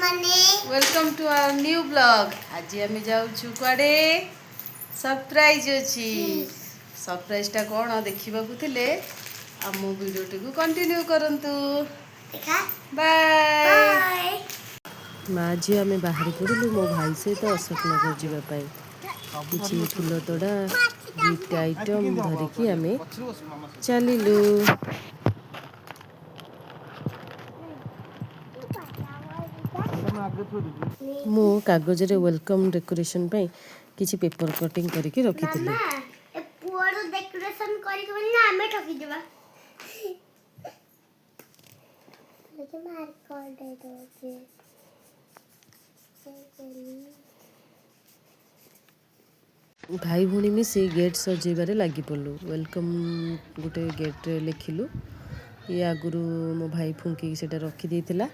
Welcome to our new blog. आज आम जाऊँ कड़े सरप्राइज अच्छी सरप्राइजटा कौन देखा थे आम वीडियोटी को कंटिन्यू करंतु। बाय। माँ झी आम बाहर पड़ू मो भाई सहित अशोक नगर जावाई किसी फूल तोड़ा गिफ्ट आइटम धरिकी आम चलू। मु कागज रे वेलकम डेकोरेशन पे किसी पेपर कटिंग करके रखी थी। पुअर डेकोरेशन करके बोली ना हमें ठकी देबा लेकिन मार कर दे दो भाई भूणी मिसी गेट सजेबारे लगी पड़लु। वेलकम गोटे गेट रे लिखिलु। ये आगुरु मो भाई फुंकी सेटा रखी देथिला।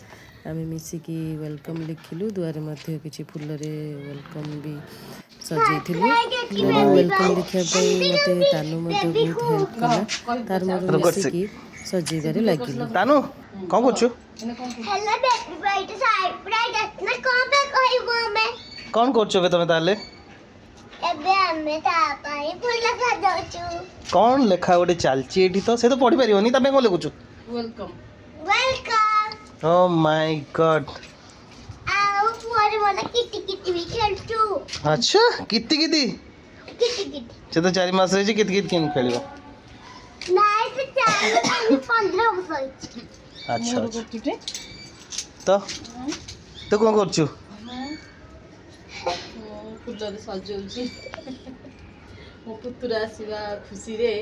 आमे मिसिकी वेलकम लिखिलु। दुआरे मध्य किछि फुल रे वेलकम भी सजेइथिलु। वेलकम लिखिया पई मते तानु मते बहुत हेल्प कला। तार मोर मिसिकी सजेबारे लागिलु। तानु कोन करछु? हेलो बेबी ब्राइट सरप्राइज ना कोन पे कहबो मैं कोन करछु बे तमे ताले? एबे हमें ता पाई फूल लगा दउछु। कोन लेखा गोटे चालची एठी तो से तो पढ़ी परियोनी तमे कोन लिखुछु? Welcome welcome. Oh my god. आओ पुअर वाला किटी किटी भी खेलछु। अच्छा कित्ती कित्ती किटी किटी से तो 4 मास रही कित कित केम खेलिबो? नहीं तो 15 वर्ष। अच्छा तो तो कोन करछु? फुल सजाऊँ मो पुतुरा आसवा खुशी रे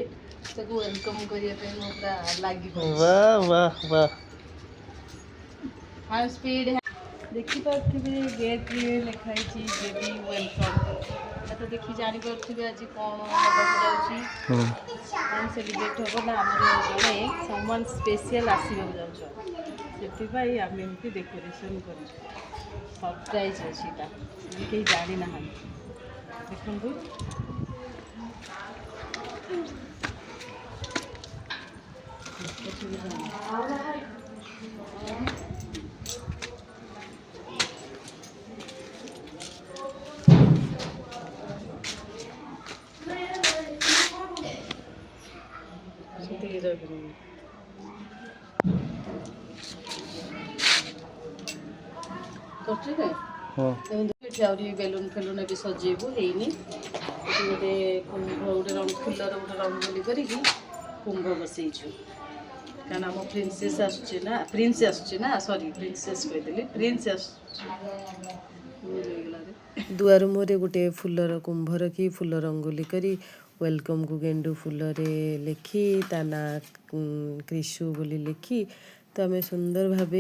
ताको वेलकम करिया पे मो पूरा लागी वाह वाह वाह। हां स्पीड है देखि पारथिबे गेट रे लिखाई छी बेबी वेलकम। तो देखि जानि पारथिबे आज कोन होबा जाउची। कोन सेलिब्रेट होबो ना हमर जणे समवन स्पेशल आसीबो जाउछ। सेति भाई आमे एमती डेकोरेशन करू। सरप्राइज अछि ता केही जानि ना हम देखंतु। बेलून फेलून भी सजेबू है गोटे कुंभ गोटे रंग फुलर गोटे रंगोली करके कुंभ बसईचु। क्या आम प्रिंसेस आसुना प्रिंस आसुना सॉरी प्रिंसेस कहते प्रिंस दुआर मुहरे गोटे फुलर कुंभ रखी फुल रंगोली करी वेलकम को गेंडू फुल रे लिखी ता ना क्रिशु बोली लिखी तो आम सुंदर भाव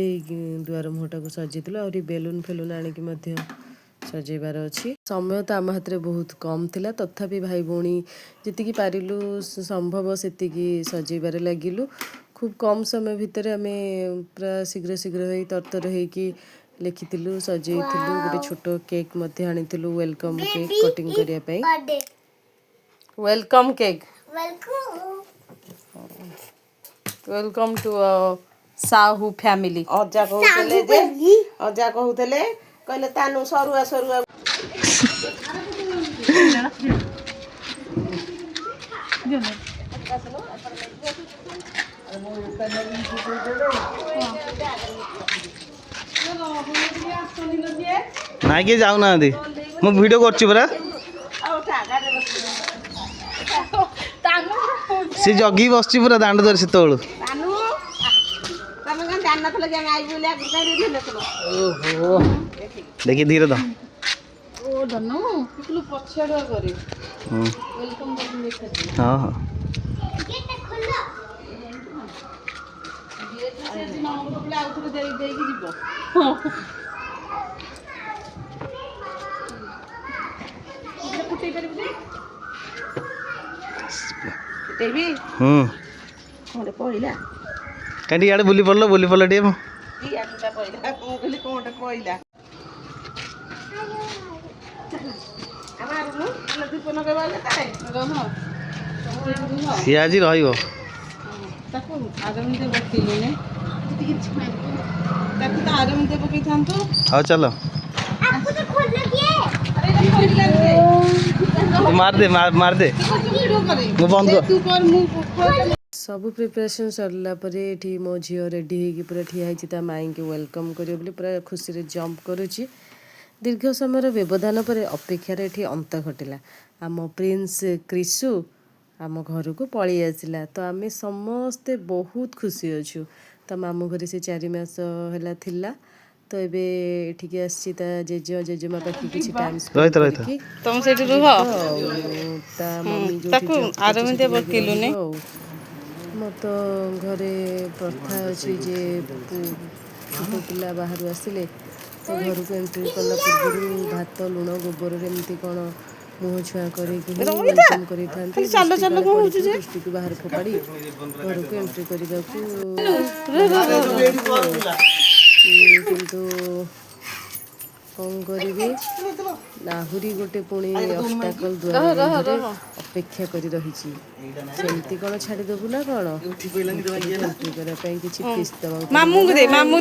दुआर मुहटा को सजेलु। आहरी बेलून फेलून आणिकी मध्य सजेबार अच्छी। समय तो आम हाथ में बहुत कम थिला तथापि भाई भौणी जी पारिलु संभव से सजेबार लगिलु। खूब कम समय भितर आम पूरा शीघ्र शीघ्र हो तरतर होगी लिखिलु सजेलु। गोटे छोट केक आनीलु वेलकम केक कटिंग करने। Welcome cake welcome to Sahu family. अजा कहूले कहले तानु सरुआ सरुआ नाइ के जाऊ ना दी मु वीडियो करछि बरा से जगी बसछि पूरा दांड धर सेतोळु तानु तमे कन जान नथले जे हम आई बोलिया कहि दिले तो। ओहो देखि धीरे द ओ धनु कितलु पछाडा करे वेलकम बटन देखा। हां हां गेट खोलो गेट से दिन हम तो प्ले आउट दे देकी जीवो। कुटे करबे टीवी कोंडे पहिला कांडी याडे बुली पड़लो टे मु ई आटा पहिला को कहली कोंडे पहिला हमार नु न दीपन के वाले ताई रह सी आज रहिबो ताको आगामी दे बतिले ने ତାକୁ ତ ଆରମ ଦେବ ପକେଇଥାନ୍ତୁ। ହଉ ଚାଲ आपको तो खोलना किए ଆରେ ଏଇଟା ଖୋଲିଲା ରେ ତୁ ମାରିଦେ ମାରିଦେ ଭିଡ଼ିଓ କରେ ମୁଁ ବନ୍ଦ ତୁ କର ମୁଁ ଖୋଲ। ସବୁ ପ୍ରିପାରେସନ୍ ସରିଲା ପରେ ଏଠି ମୋ ଝିଅ ରେଡ଼ି ହେଇକି ପୁରା ଠିଆ ହେଇଛି ତା ମାଇଁକି ୱେଲକମ୍ କରିବ ବୋଲି ପୁରା ଖୁସିରେ ଜମ୍ପ କରୁଛି। ଦୀର୍ଘ ସମୟର ବ୍ୟବଧାନ ପରେ ଅପେକ୍ଷାରେ ଏଠି ଅନ୍ତ ଘଟିଲା। ଆମ ପ୍ରିନ୍ସ କ୍ରିଶୁ ଆମ ଘରକୁ ପଳେଇ ଆସିଲା। ତ ଆମେ ସମସ୍ତେ ବହୁତ ଖୁସି ଅଛୁ। ତା ମାମୁଁ ଘରେ ସେ 4 ମାସ ହେଲା ଥିଲା। ତ ଏବେ ଏଠିକି ଆସିଛି ତା ଜେଜେମା ପାଖରେ କିଛି ଟାଇମ୍ ସ୍ପେଣ୍ଡ କରିକି ତମେ ସେଇଠି ରୁହ। ତା ମମି ତାକୁ ଯୋଉଠି ଆରମିତି ବକେଇଲୁନି। ଆଉ ମୋର ତ ଘରେ ପ୍ରଥା ଅଛି ଯେ ଛୋଟ ପିଲା ବାହାରୁ ଆସିଲେ ତ ଘରକୁ ଏଣ୍ଟ୍ରି କଲା ପୂର୍ବରୁ ଭାତ ଲୁଣ ଗୋବରରେ ଏମିତି କ'ଣ ମୁହଁ ଛୁଆଁ କରିକି ହିଁ ୱେଲକମ୍ କରିଥାନ୍ତି। ଦୃଷ୍ଟି କାଳେ ପଡ଼ିଯିବ ଦୃଷ୍ଟିକୁ ବାହାର ଫୋପାଡ଼ି ଘରକୁ ଏଣ୍ଟ୍ରି କରିବାକୁ କିନ୍ତୁ କ'ଣ କରିବି ଆହୁରି ଗୋଟେ ପୁଣି ଅବଷ୍ଟାକଲ ଦ୍ୱାର ବନ୍ଧରେ ଅପେକ୍ଷା କରି ରହିଛି। ସେମିତି କ'ଣ ଛାଡ଼ିଦେବୁ ନା କ'ଣ? ଏଣ୍ଟ୍ରି କରିବା ପାଇଁ କିଛି ଫିସ୍ ଦେବାକୁ ମାମୁଁ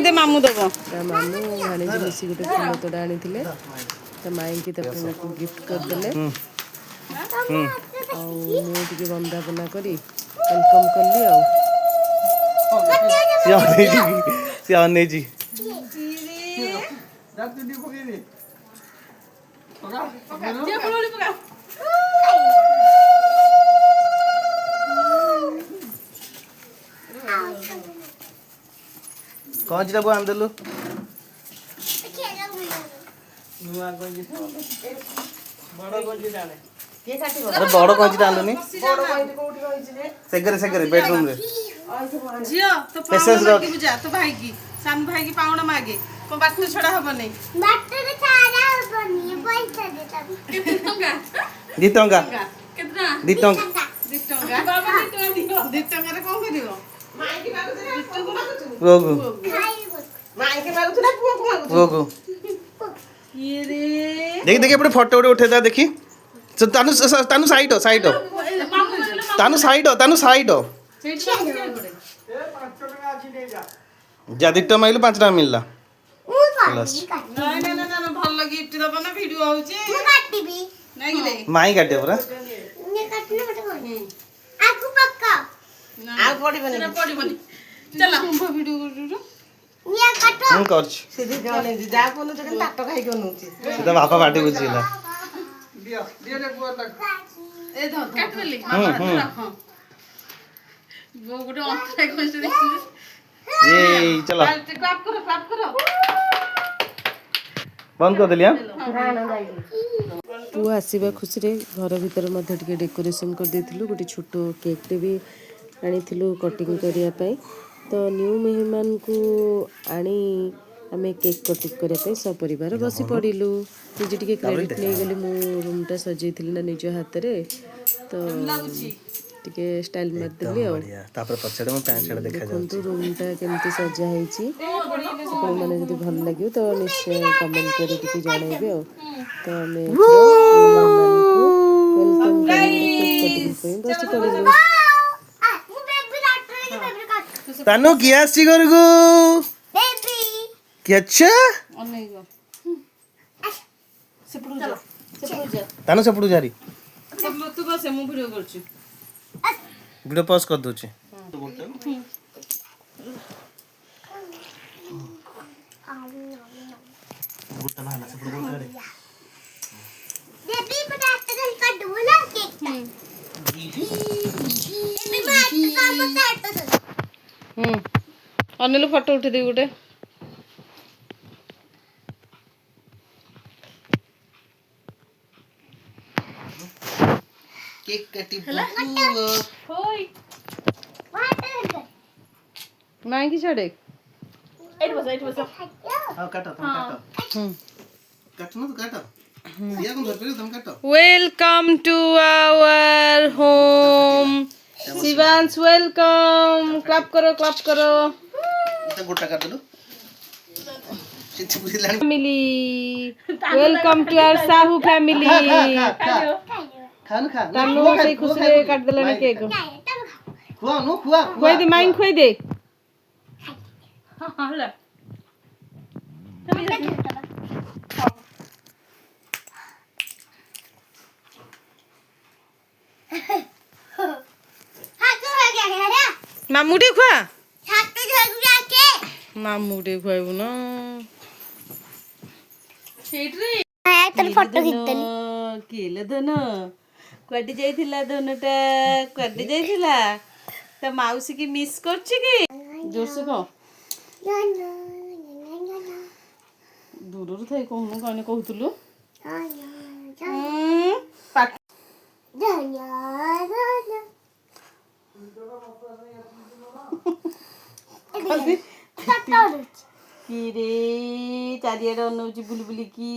ଦେ ମାମୁଁ ଦବ। ତା ମାମୁଁ ଭାଣିଜୀ ମିଶି ଗୋଟେ ଫୁଲ ତୋଡ଼ା ଆଣିଥିଲେ। ତା ମାଇଁକି ତା ପୁଅକୁ ଗିଫ୍ଟ କରିଦେଲେ। ଆଉ ମୁଁ ଟିକେ ବନ୍ଦାପନା କରି ୱେଲକମ୍ କଲି ଆଉ। ସେ ଅନେଇଛି କଇଁଚିଟାକୁ ଆଣିଦେଲୁ। ବଡ କଇଁଚିଟା ଆଣିଲୁନି। ସେଗରେ ବେଡରୁମରେ ଝିଅ ତୋ ପାଉଣା ମାଗିବୁ ଯା ତୋ ଭାଇକି ସାନ ଭାଇକି ପାଉଣା ମାଗେ କଣ ବାଟରେ ଛଡା ହବନି। बाटरे सारा बनी पैसा दे तब 2 ଟଙ୍କା କେତେ ଟଙ୍କା? 2 ଟଙ୍କା 2 ଟଙ୍କା ବାବା 2 ଟଙ୍କା ଦିଅ 2 ଟଙ୍କାରେ କଣ କରିବ? ମାଇକି ମାଗୁଛୁ ନା ପୁଅକୁ ମାଗୁଛୁ? ପୁଅକୁ ମାଇକି ମାଗୁଛୁ ନା ପୁଅକୁ ମାଗୁଛୁ? ପୁଅକୁ ଇଏ ରେ ଦେଖି ଏପଟେ ଫଟୋ ଗୋଟେ ଉଠେଇଦା ଦେଖି। ତାନୁ ସାଇଡ ଯା 2 ଟଙ୍କା ମାଗିଲୁ 5 ଟଙ୍କା ମିଳିଲା। ନା ଭଲ ଗିଫ୍ଟ ଦବ ନା ଭିଡିଓ ହଉଛି ମୁଁ କାଟିବି ନାଇଁ କି ରେ ମାଇଁ କାଟିବ ପରା। ନେ କାଟିଲେ ମତେ କହିବି ଆକୁ ପକ୍କା ଆଉ ପଡିବନି ସେଟା ପଡିବନି ଚାଲ କୁମ୍ଭ ଭିଡିଓ କରୁଛୁ ନେ କାଟ ମୁଁ କରୁଛି। ସେ ଦି ଜଣ ଯା କୋନ ତ ତାଟ ଖାଇକି ଅନଉଛି ସେ ତା ବାପା ପାଟି ବୁଝିଲା। ଏ ଧର କାଟିଦେଲି ରଖ ବୋ ଗୋଟେ ଅଣ୍ଟା କଷ୍ଟ ଦେଖିଛୁ ଏଇ ଚଲ କ୍ଲାପ କର ବନ୍ଦ କରିଦେଲି। ପୁଅ ଆସିବା ଖୁସିରେ ଘର ଭିତରେ ମଧ୍ୟ ଟିକେ ଡେକୋରେସନ୍ କରିଦେଇଥିଲୁ। ଗୋଟେ ଛୋଟ କେକ୍ଟେ ବି ଆଣିଥିଲୁ କଟିଂ କରିବା ପାଇଁ। ତ ନ୍ୟୁ ମେହମାନକୁ ଆଣି ଆମେ କେକ୍ କଟିଂ କରିବା ପାଇଁ ସପରିବାର ବସି ପଡ଼ିଲୁ। ନିଜେ ଟିକେ କ୍ରେଡ଼ିଟ୍ ନେଇଗଲି ମୁଁ ରୁମ୍ଟା ସଜେଇଥିଲି ନା ନିଜ ହାତରେ ତ ଟିକେ ଷ୍ଟାଇଲ୍ ମାରିଦେଲି ଆଉ। ତାପରେ ପଛରେ ମୁଁ ପ୍ୟାଣ୍ଟ ସାର୍ଟ ଦେଖନ୍ତୁ ରୁମ୍ଟା କେମିତି ସଜା ହେଇଛି। ଆପଣମାନେ ଯଦି ଭଲ ଲାଗିବ ତ ନିଶ୍ଚୟ କମେଣ୍ଟ କରି ଟିକେ ଜଣାଇବେ ଆଉ। ତ ଆମେ ୱେଲକମ୍ କରି କେକ୍ କଟିଂ ପାଇଁ ବସି ପଡ଼ିଲୁ। ମୁଁ ବେବି ଡାକ୍ତର କି ବେବି କାଟ ତାନୁ କିଏ ଆସିଛି ଘରକୁ? ବେବି କିଏ ଅଛି? ଅନେଇବ ସେପଟୁ ଯା ତାନୁ ସେପଟୁ ଯାରି ତୁ ବସେ ମୁଁ ଭିଡିଓ କରୁଛି ଭିଡ଼ିଓ ପଜ୍ କରିଦଉଛି। बेबी बताते चल काट बोला केक बेबी मार काम बताते चल ଅନେଇଲୁ ଫଟୋ ଉଠେଇଦେବି ଗୋଟେ କେକ୍ କାଟି ହୋଇ वाटर ନାଇଁ କି ଛାଡେ ହଁ କାଟ ତମେ କାଟ ନା ତୁ କାଟ ଦିଆ କଣ ଧରିପାରିବ ତମେ କାଟ। Welcome to our home. Shivans, welcome. Clap करो. এটা গোটা কাট দেলু সিদ্ধি বুঝিলানি Family. Welcome to our Sahu family. খান খা तानू से खुशी रे काट देलानी केक. খুয়া নো খুয়া खुआई दे माइन खुआई दे. ମାମୁଁ ଟିକେ ଖୁଆ ଛାତ ଝାଡୁ ଆକେ ମାମୁଁ ଟିକେ ଖୁଆଇବୁ ନା ସେଇଠି ତୋର ଫଟୋ ଖିଚଦେଲି କିଲେ ଧନ କୁଆଡେ ଯାଇଥିଲା ଧନଟା କୁଆଡେ ଯାଇଥିଲା ତା ମାଉସୀ କି ମିସ୍ କରୁଛି କି ଜୋରସେ କହ ଦୂରରୁ ଥାଇ କହୁନୁ କଣ କହୁଥିଲୁ କିରେ ଚାରିଆଡେ ଅନଉଛି ବୁଲି ବୁଲିକି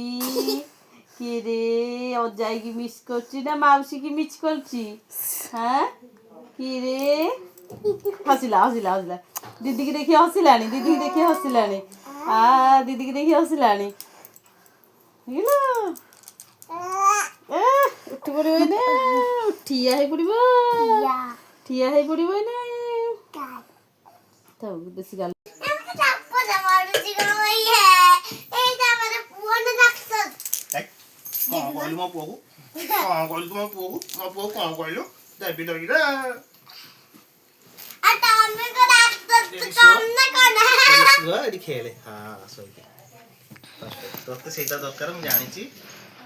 କିରେ ଅଜାଇକି ମିସ୍ କରୁଛି ନା ମାଉସୀ କି ମିସ୍ କରୁଛି ହଁ କିରେ ହସିଲା ହସିଲା ହସିଲା ଦିଦିକି ଦେଖି ହସିଲାଣି ଦିଦିକି ଦେଖି ହସିଲାଣି ଦିଦିକି ଦେଖି ହସିଲାଣି ଉଠି ପଡିବ ଏଇନେ ଠିଆ ହେଇ ପଡିବ ଠିଆ ହେଇ ପଡିବ ଏଇନେ ଥାଉ ବେଶୀ ଗାଲ କଣ କହିଲୁ ମୋ ପୁଅକୁ କଣ କହିଲୁ ମୋ ପୁଅକୁ କଣ କହିଲୁ ଦେବି ଦଇରେ ଏଠି ଖେଳେ ହଁ ଶୋଇକି ତତେ ସେଇଟା ଦରକାର ମୁଁ ଜାଣିଛି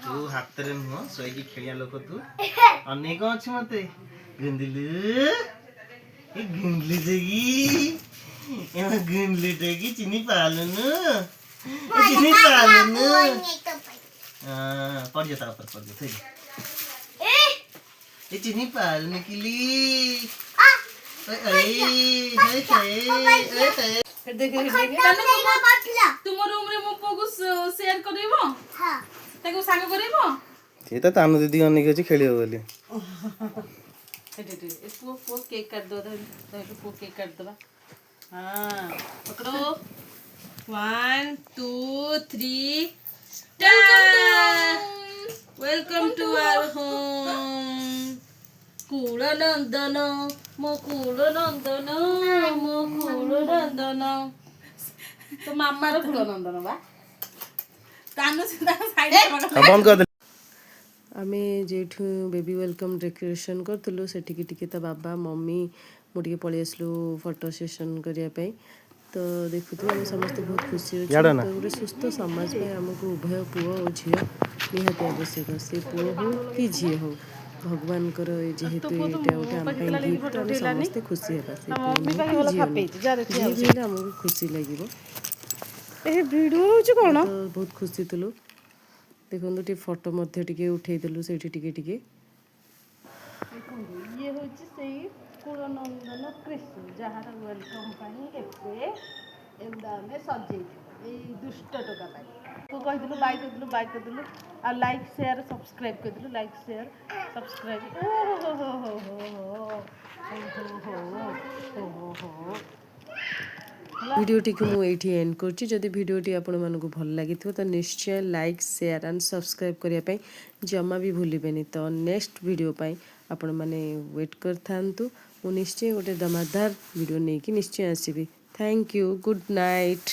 ତୁ ହାତରେ ନୁହଁ ଶୋଇକି ଖେଳିଆ ଲୋକ ତୁ ଅନେକ ଅଛି ମତେ ଗୁଣ୍ଡିଲୁ ଏ ଗୁଣ୍ଡଲି ଦେଗି ଗୁଣ୍ଡଲି ଦେଗି ଚିନି ପାଲୁନୁ ଚିନି ପାଲୁନୁ पड़ जाता ऊपर पड़ जाता ये चिनी पाल निकली तुम रूम रे मो पुओ को शेयर करेबो ताको साग करेबो ये तो तानु दीदी अनेक अछि खेलियो बोली पुओ पुओ केक काट दो पुओ केक काट दबा हाँ पकड़ो 1 2 3 Welcome to our home. Kula nandana, mo kula nandana, mo kula nandana. तो मामा रो kula nandana बा. तानु से साइड बंद कर दे आमे जेठू बेबी वेलकम डेकोरेशन करतलु सेठी टिके ता बाबा मम्मी मु टिके पळि आसलु फोटो सेशन करिया पई तो देखुथु हम समस्त बहुत खुशी अछि तो गोटे सुस्थ समाज में हमको उभय पुओ और झियो निहाती आवश्यक से पुओ हो कि झियो हो भगवान कर जेहेतु एटा गोटे हम पई गिफ्ट हम समस्त खुशी हेबा से झियो हमको खुशी लागिबो ए वीडियो होछ कोन तो बहुत खुशी थलु देखंदु टी फोटो मध्ये टिके उठेई देलु सेठी टिके टिके ये होछ सेई कुलनंदन कृष्ण जहार वेलकम पाई एपे एंदा में सजे ए दुष्ट टोका पाई को बाय कर दिलु आ लाइक शेयर सब्सक्राइब कर दिलु लाइक शेयर सब्सक्राइब वीडियोटी को मु एठी एंड करछि जदि वीडियोटी आपण मानको भल लागिथो तो निश्चय लाइक शेयर एंड सब्सक्राइब करिया पई जमा भी भूलिबेनी तो नेक्स्ट वीडियो पई आपण माने वेट करथांतु मु निश्चय गोटे दमादार वीडियो नेकी निश्चय आसीबी थैंक यू गुड नाइट।